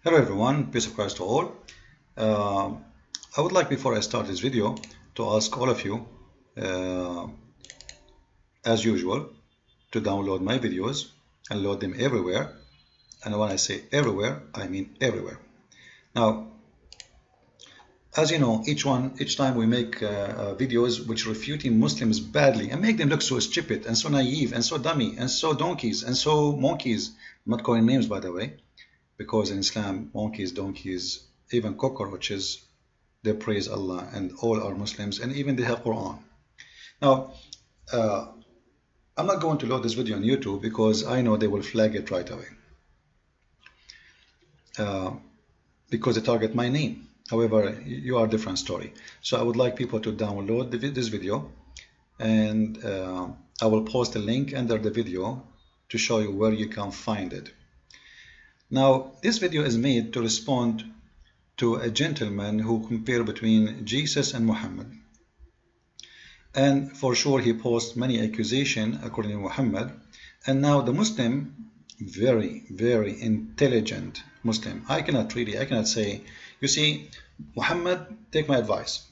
Hello everyone, peace of Christ to all. Uh, I would like, before I start this video, to ask all of you, as usual, to download my videos and load them everywhere. And when I say everywhere, I mean everywhere. Now, as you know, each time we make videos which refuting Muslims badly and make them look so stupid and so naive and so dummy and so donkeys and so monkeys. I'm not calling names, by the way, because in Islam, monkeys, donkeys, even cockroaches, they praise Allah, and all are Muslims, and even they have Quran. Now, I'm not going to load this video on YouTube because I know they will flag it right away, because they target my name. However, you are a different story. So I would like people to download this video, and I will post a link under the video to show you where you can find it. Now, this video is made to respond to a gentleman who compared between Jesus and Muhammad. And for sure he posed many accusations according to Muhammad. And now the Muslim, very, very intelligent Muslim, I cannot say, you see, Muhammad, take my advice.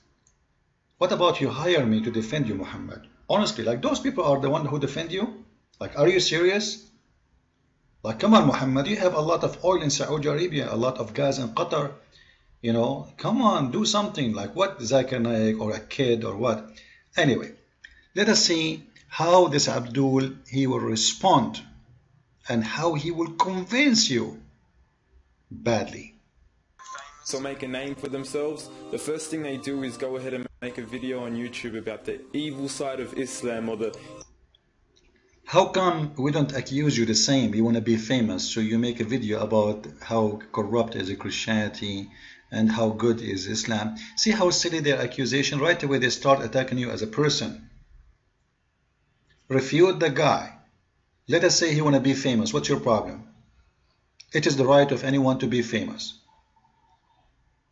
What about you hire me to defend you, Muhammad? Honestly, like those people are the one who defend you? Like, are you serious? Like, come on, Muhammad, you have a lot of oil in Saudi Arabia, a lot of gas in Qatar. You know, come on, do something. Like what, Zakir Naik or a kid or what? Anyway, let us see how this Abdul, he will respond and how he will convince you badly. So make a name for themselves. The first thing they do is go ahead and make a video on YouTube about the evil side of Islam, or the... How come we don't accuse you the same? You want to be famous, so you make a video about how corrupt is Christianity and how good is Islam. See how silly their accusation. Right away they start attacking you as a person. Refute the guy. Let us say he want to be famous. What's your problem? It is the right of anyone to be famous.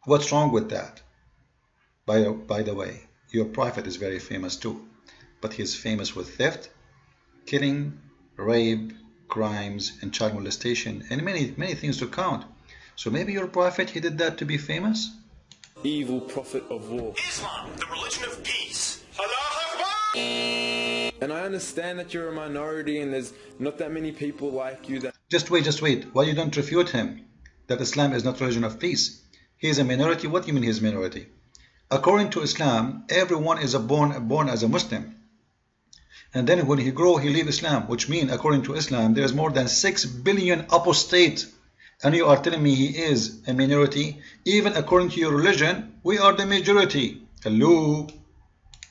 What's wrong with that? By the way, your prophet is very famous too, but he is famous with theft, killing, rape, crimes, and child molestation, and many things to count. So maybe your prophet, he did that to be famous? Evil prophet of war. Islam, the religion of peace. Allah Akbar! And I understand that you're a minority and there's not that many people like you that... Just wait. Why you don't refute him? That Islam is not religion of peace. He is a minority. What do you mean he is a minority? According to Islam, everyone is born as a Muslim. And then when he grow, he leave Islam, which means, according to Islam, there is more than 6 billion apostates. And you are telling me he is a minority? Even according to your religion, we are the majority. Hello?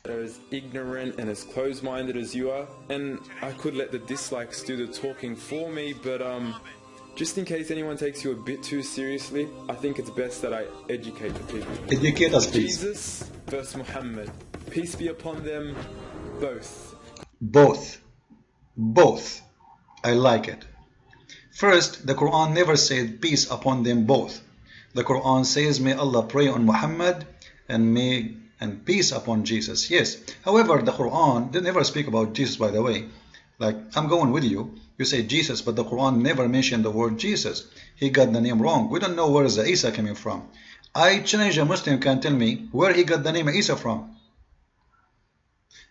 That are as ignorant and as closed-minded as you are. And I could let the dislikes do the talking for me, but just in case anyone takes you a bit too seriously, I think it's best that I educate the people. Educate us, please. Jesus versus Muhammad. Peace be upon them both. Both. I like it. First, the Quran never said peace upon them both. The Quran says, may Allah pray on Muhammad and peace upon Jesus. Yes. However, the Quran, they never speak about Jesus, by the way. Like, I'm going with you. You say Jesus, but the Quran never mentioned the word Jesus. He got the name wrong. We don't know where is the Isa coming from. I challenge a Muslim can tell me where he got the name Isa from.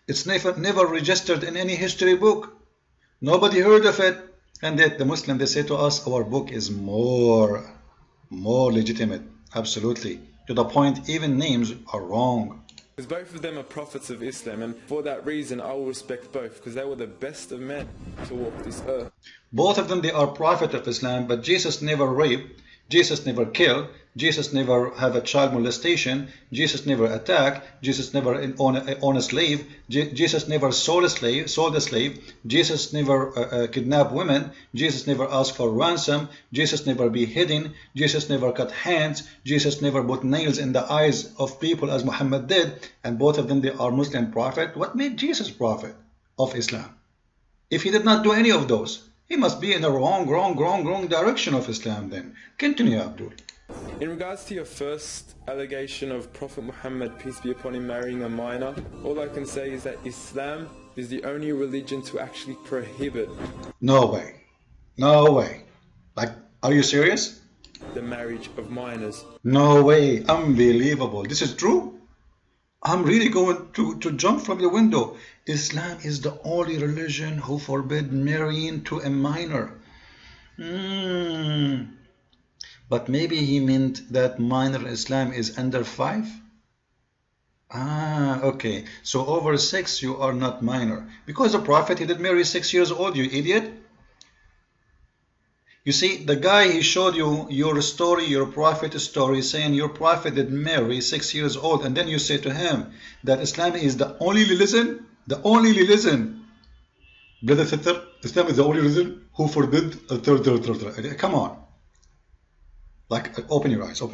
It's never registered in any history book. Nobody heard of it. And yet the Muslim, they say to us, our book is more legitimate. Absolutely. To the point, even names are wrong. Because both of them are prophets of Islam, and for that reason I will respect both, because they were the best of men to walk this earth. Both of them, they are prophets of Islam, but Jesus never raped, Jesus never killed, Jesus never have a child molestation, Jesus never attacked, Jesus never own a slave, Jesus never sold a slave, Jesus never kidnapped women, Jesus never asked for ransom, Jesus never beheading, Jesus never cut hands, Jesus never put nails in the eyes of people as Muhammad did, and both of them, they are Muslim prophet. What made Jesus prophet of Islam? If he did not do any of those, he must be in the wrong direction of Islam then. Continue, Abdul. In regards to your first allegation of Prophet Muhammad, peace be upon him, marrying a minor, all I can say is that Islam is the only religion to actually prohibit. No way. Like, are you serious? the marriage of minors. No way, unbelievable. This is true? I'm really going to jump from the window. Islam is the only religion who forbid marrying to a minor. But maybe he meant that minor Islam is under 5? Ah, okay. So over 6 you are not minor. Because the Prophet, he did marry 6 years old, you idiot. You see, the guy, he showed you your story, your Prophet's story, saying your Prophet did marry 6 years old, and then you say to him that Islam is the only religion, Brother Sister, Islam is the only religion who forbid a third. Come on. Like, open your eyes. I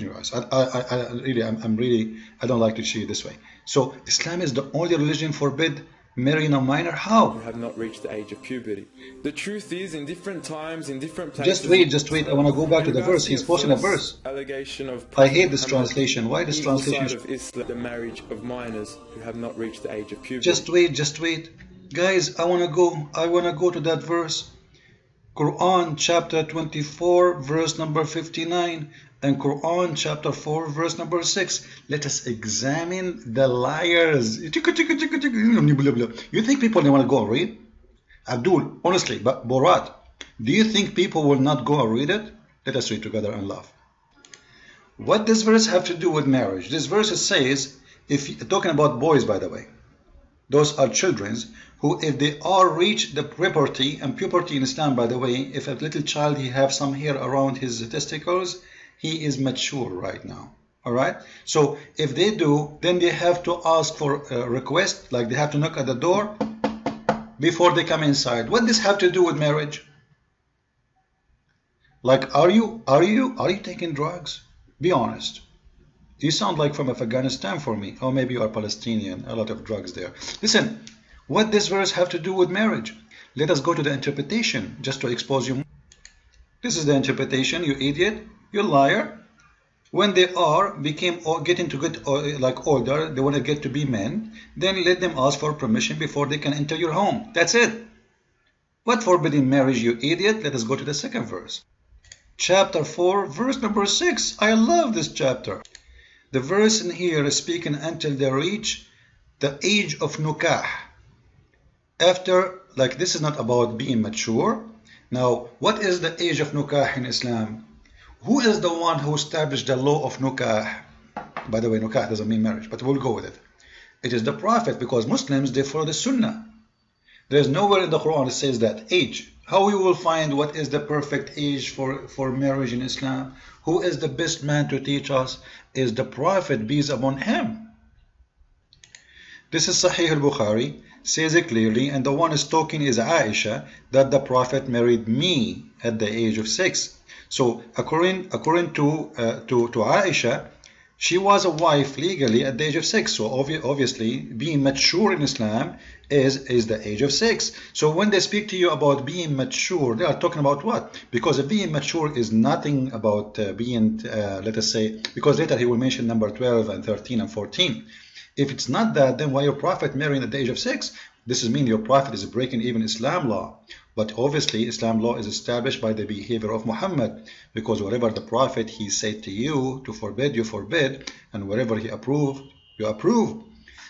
don't like to see it this way. So Islam is the only religion forbid marrying a minor. How? Who have not reached the age of puberty. The truth is, in different times, in different places. Just wait. I want to go back to the verse. He's posting a verse. Allegation of I hate this translation. Why this translation? Of Islam, the marriage of minors who have not reached the age of puberty. Just wait. Guys, I want to go to that verse. Quran chapter 24 verse number 59 and Quran chapter 4 verse number 6. Let us examine the liars. You think people, they want to go and read? Abdul, honestly, but Borat, do you think people will not go and read it? Let us read together and laugh. What does verse have to do with marriage? This verse says, talking about boys, by the way, those are children who, if they are reach the puberty, and puberty in Islam, by the way, if a little child, he have some hair around his testicles, he is mature right now. All right. So if they do, then they have to ask for a request, like they have to knock at the door before they come inside. What does this have to do with marriage? Like, are you taking drugs? Be honest. You sound like from Afghanistan for me. Or maybe you are Palestinian. A lot of drugs there. Listen, what this verse have to do with marriage? Let us go to the interpretation just to expose you. This is the interpretation, you idiot, you liar. When they getting to get like older, they want to get to be men, then let them ask for permission before they can enter your home. That's it. What forbidding marriage, you idiot? Let us go to the second verse. Chapter 4, verse number 6. I love this chapter. The verse in here is speaking until they reach the age of nukah. After, like, this is not about being mature. Now, what is the age of nukah in Islam? Who is the one who established the law of nukah? By the way, nukah doesn't mean marriage, but we'll go with it. It is the Prophet, because Muslims, they follow the Sunnah. There is nowhere in the Quran that says that age. How we will find what is the perfect age for marriage in Islam? Who is the best man to teach us? Is the Prophet, peace upon him. This is Sahih al-Bukhari, says it clearly, and the one is talking is Aisha, that the Prophet married me at the age of 6. So according to Aisha, she was a wife legally at the age of 6. So obviously, being mature in Islam is the age of 6. So when they speak to you about being mature, they are talking about what? Because being mature is nothing about being, let us say, because later he will mention number 12 and 13 and 14. If it's not that, then why your Prophet marrying at the age of 6? This is mean your Prophet is breaking even Islam law. But obviously, Islam law is established by the behavior of Muhammad, because whatever the Prophet he said to you to forbid, you forbid, and whatever he approved, you approve.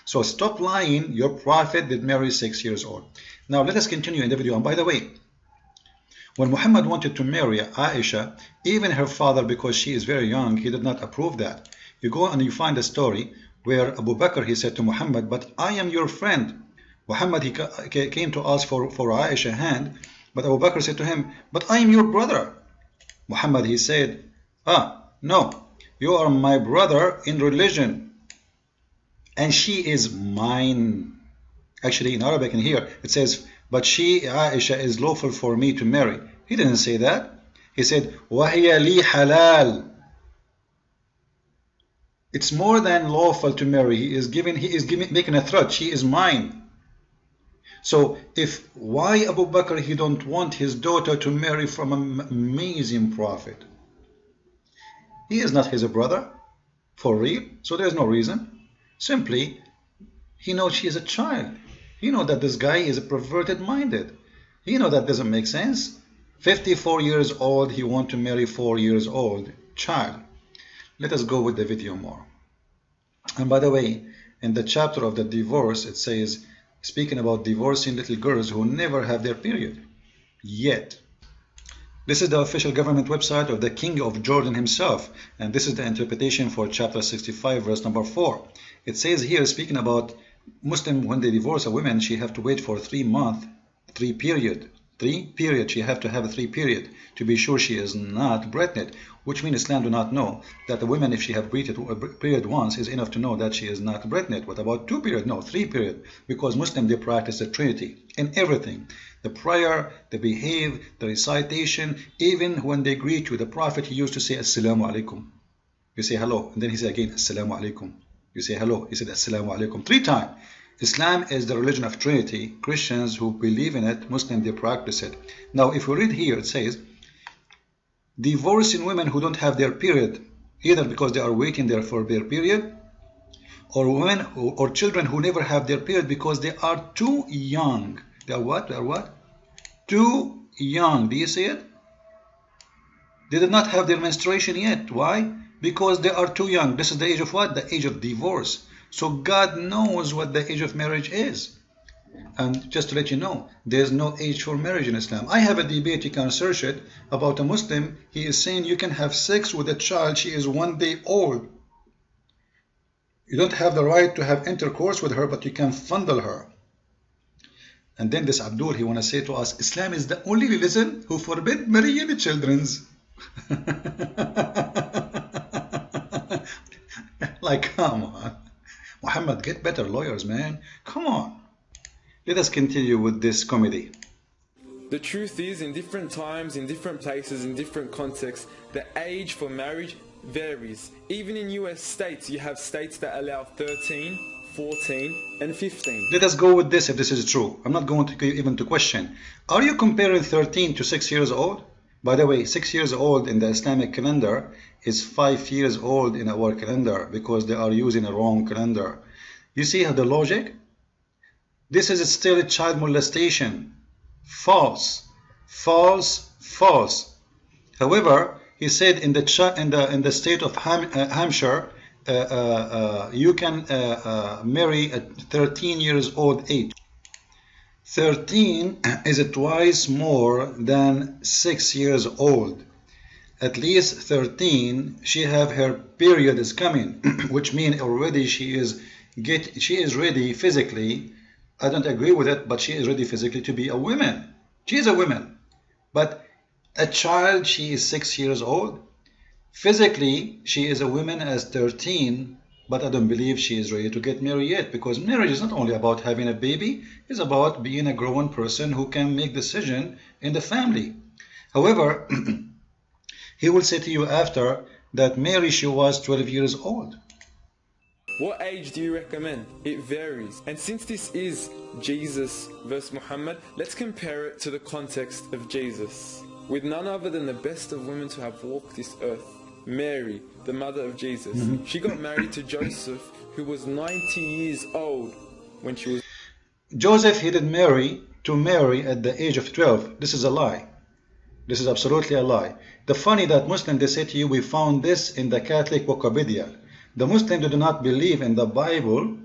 So stop lying. Your Prophet did marry 6 years old. Now let us continue in the video. And by the way, when Muhammad wanted to marry Aisha, even her father, because she is very young, he did not approve that. You go and you find a story where Abu Bakr, he said to Muhammad, but I am your friend. Muhammad, he came to ask for Aisha's hand, but Abu Bakr said to him, but I am your brother. Muhammad, he said, no, you are my brother in religion, and she is mine. Actually, in Arabic in here, it says, but she, Aisha, is lawful for me to marry. He didn't say that. He said, وَهِيَ لِي halal. It's more than lawful to marry. He is making a threat. She is mine. So why Abu Bakr, he don't want his daughter to marry from an amazing Prophet? He is not his brother, for real. So there's no reason. Simply, he knows she is a child. He knows that this guy is a perverted minded. He knows that doesn't make sense. 54 years old, he want to marry 4 years old. child. Let us go with the video more. And by the way, in the chapter of the divorce, it says, speaking about divorcing little girls who never have their period yet. This is the official government website of the King of Jordan himself, and this is the interpretation for chapter 65, verse number 4. It says here, speaking about Muslim, when they divorce a woman, she have to wait for 3 months, 3 period. 3 period, she have to have a 3 period to be sure she is not pregnant, which means Islam do not know that the woman, if she have period once, is enough to know that she is not pregnant. What about 2 period? No, 3 period, because Muslim, they practice the Trinity in everything. The prayer, the behave, the recitation, even when they greet you, the Prophet, he used to say Assalamu alaikum. You say hello, and then he said again Assalamu alaikum. You say hello, he said Assalamu alaikum 3 times. Islam is the religion of Trinity. Christians who believe in it, Muslims, they practice it. Now, if we read here, it says, divorcing women who don't have their period, either because they are waiting there for their period, or women or children who never have their period because they are too young. They are what? They are what? Too young. Do you see it? They did not have their menstruation yet. Why? Because they are too young. This is the age of what? The age of divorce. So God knows what the age of marriage is. And just to let you know, there is no age for marriage in Islam. I have a debate, you can search it, about a Muslim. He is saying you can have sex with a child, she is 1 day old. You don't have the right to have intercourse with her, but you can fondle her. And then this Abdul, he want to say to us, Islam is the only religion who forbid marrying children. Like, come on. Muhammad, get better lawyers, man. Come on. Let us continue with this comedy. The truth is, in different times, in different places, in different contexts, the age for marriage varies. Even in US states, you have states that allow 13, 14, and 15. Let us go with this if this is true. I'm not going to even to question. Are you comparing 13 to 6 years old? By the way, 6 years old in the Islamic calendar is 5 years old in our calendar because they are using a wrong calendar. You see how the logic? This is still a child molestation. False, false, false. However, he said in the state of Hampshire, you can marry at 13 years old age. 13 is twice more than 6 years old. At least 13, she have her period is coming, which means already she is ready physically. I don't agree with it, but she is ready physically to be a woman. She is a woman. But a child, she is 6 years old. Physically, she is a woman as 13, but I don't believe she is ready to get married yet, because marriage is not only about having a baby, it's about being a grown person who can make decisions in the family. However, he will say to you after that Mary, she was 12 years old. What age do you recommend? It varies. And since this is Jesus versus Muhammad, let's compare it to the context of Jesus. With none other than the best of women to have walked this earth, Mary, the mother of Jesus. She got married to Joseph, who was 90 years old when she was... Joseph, he did marry to Mary at the age of 12. This is a lie. This is absolutely a lie. The funny that Muslims, they say to you, we found this in the Catholic Wikipedia. The Muslims do not believe in the Bible.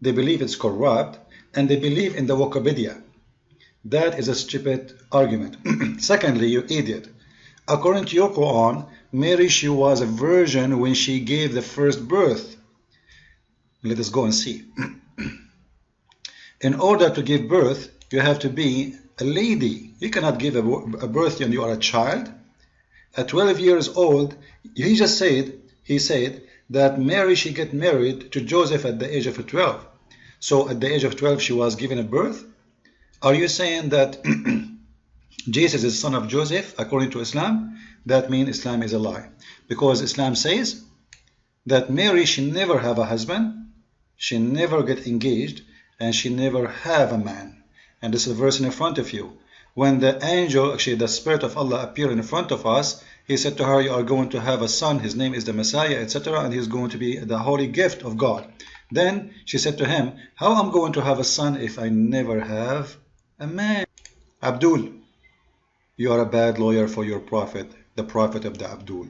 They believe it's corrupt, and they believe in the Wikipedia. That is a stupid argument. Secondly, you idiot. According to your Quran, Mary, she was a virgin when she gave the first birth. Let us go and see. In order to give birth, you have to be a lady. You cannot give a birth when you are a child. At 12 years old, he said that Mary, she get married to Joseph at the age of 12. So at the age of 12, she was given a birth. Are you saying that Jesus is son of Joseph according to Islam? That means Islam is a lie. Because Islam says that Mary, she never have a husband, she never get engaged, and she never have a man. And this is a verse in front of you. When the angel, actually the Spirit of Allah appeared in front of us, he said to her, you are going to have a son, his name is the Messiah, etc. And he's going to be the holy gift of God. Then she said to him, how am I going to have a son if I never have a man? Abdul, you are a bad lawyer for your prophet, the prophet of the Abdul.